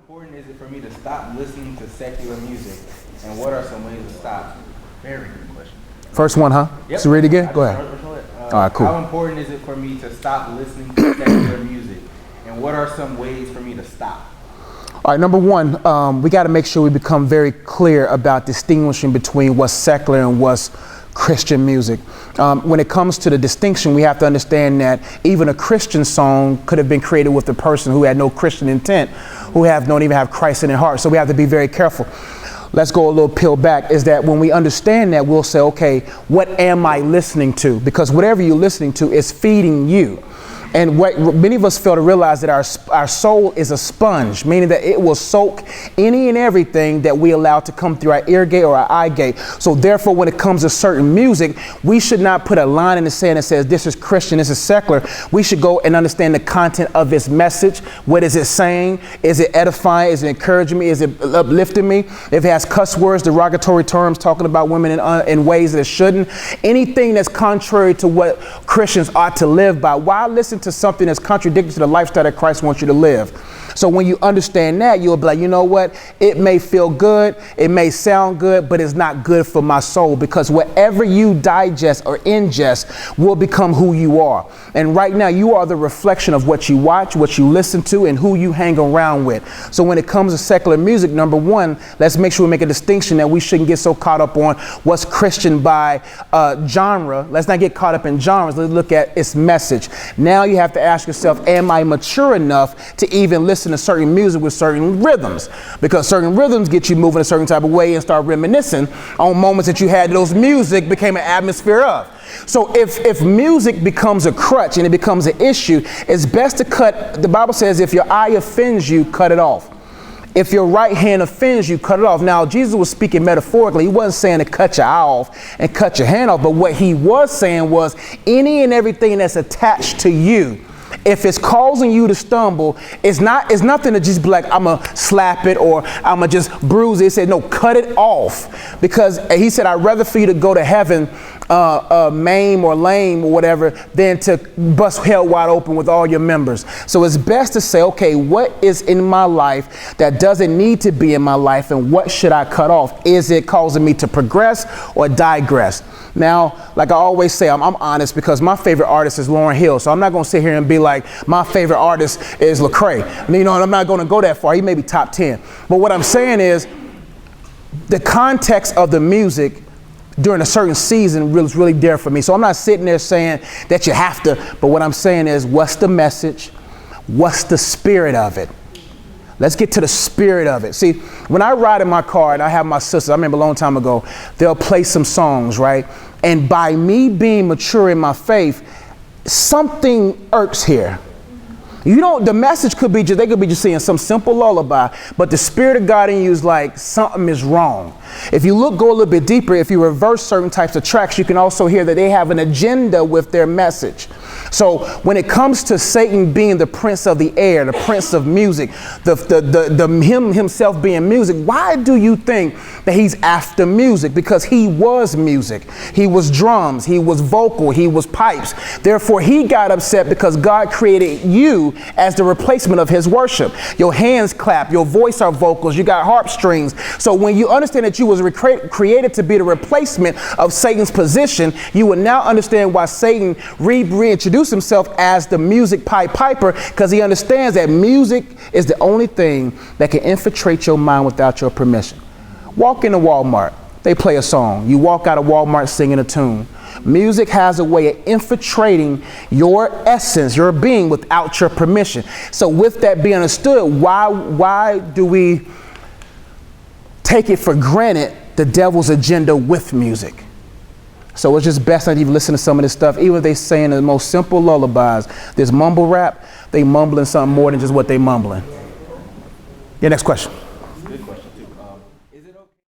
important is it for me to stop listening to secular music? And what are some ways to stop? Very good question. First one, huh? Yep. So read it again? Go ahead. All right, cool. How important is it for me to stop listening to secular music? And what are some ways for me to stop? All right, number one, we got to make sure we become very clear about distinguishing between what's secular and what's Christian music. When it comes to the distinction, we have to understand that even a Christian song could have been created with a person who had no Christian intent, who don't even have Christ in their heart. So we have to be very careful. Let's go a little peel back, is that when we understand that, we'll say, okay, what am I listening to? Because whatever you're listening to is feeding you. And what many of us fail to realize that our soul is a sponge, meaning that it will soak any and everything that we allow to come through our ear gate or our eye gate. So therefore, when it comes to certain music, we should not put a line in the sand that says this is Christian, this is secular. We should go and understand the content of its message. What is it saying? Is it edifying? Is it encouraging me? Is it uplifting me? If it has cuss words, derogatory terms, talking about women in ways that it shouldn't, anything that's contrary to what Christians ought to live by, why listen to something that's contradictory to the lifestyle that Christ wants you to live? So when you understand that, you'll be like, you know what? It may feel good, it may sound good, but it's not good for my soul, because whatever you digest or ingest will become who you are. And right now, you are the reflection of what you watch, what you listen to, and who you hang around with. So when it comes to secular music, number one, let's make sure we make a distinction that we shouldn't get so caught up on what's Christian by genre. Let's not get caught up in genres. Let's look at its message. Now you have to ask yourself, am I mature enough to even listen to certain music with certain rhythms? Because certain rhythms get you moving a certain type of way and start reminiscing on moments that you had those music became an atmosphere of. So if music becomes a crutch and it becomes an issue, it's best to cut. The Bible says if your eye offends you, cut it off. If your right hand offends you, cut it off. Now, Jesus was speaking metaphorically. He wasn't saying to cut your eye off and cut your hand off. But what he was saying was any and everything that's attached to you, if it's causing you to stumble, it's nothing to just be like, I'm going to slap it or I'm going to just bruise it. He said, no, cut it off. Because he said, I'd rather for you to go to heaven maim or lame or whatever than to bust hell wide open with all your members. So it's best to say, okay, what is in my life that doesn't need to be in my life, and what should I cut off? Is it causing me to progress or digress? Now, like I always say, I'm honest, because my favorite artist is Lauryn Hill. So I'm not going to sit here and be like, my favorite artist is Lecrae. You know, and I'm not going to go that far. He may be top 10. But what I'm saying is the context of the music during a certain season was really there for me. So I'm not sitting there saying that you have to, but what I'm saying is, what's the message? What's the spirit of it? Let's get to the spirit of it. See, when I ride in my car and I have my sisters, I remember a long time ago, they'll play some songs, right? And by me being mature in my faith, something irks here. The message could be they could be just singing some simple lullaby, but the Spirit of God in you is like, something is wrong. If you go a little bit deeper, if you reverse certain types of tracks, you can also hear that they have an agenda with their message. So when it comes to Satan being the prince of the air, the prince of music, him himself being music, why do you think that he's after music? Because he was music. He was drums, he was vocal, he was pipes. Therefore, he got upset because God created you as the replacement of his worship. Your hands clap, your voice are vocals, you got harp strings. So when you understand that you was created to be the replacement of Satan's position, you will now understand why Satan reintroduced himself as the music piper, because he understands that music is the only thing that can infiltrate your mind without your permission. Walk into Walmart, they play a song. You walk out of Walmart singing a tune. Music has a way of infiltrating your essence, your being, without your permission. So with that being understood, why do we take it for granted the devil's agenda with music? So it's just best not to even listen to some of this stuff, even if they saying the most simple lullabies. This mumble rap, they mumbling something more than just what they mumbling. Yeah, next question.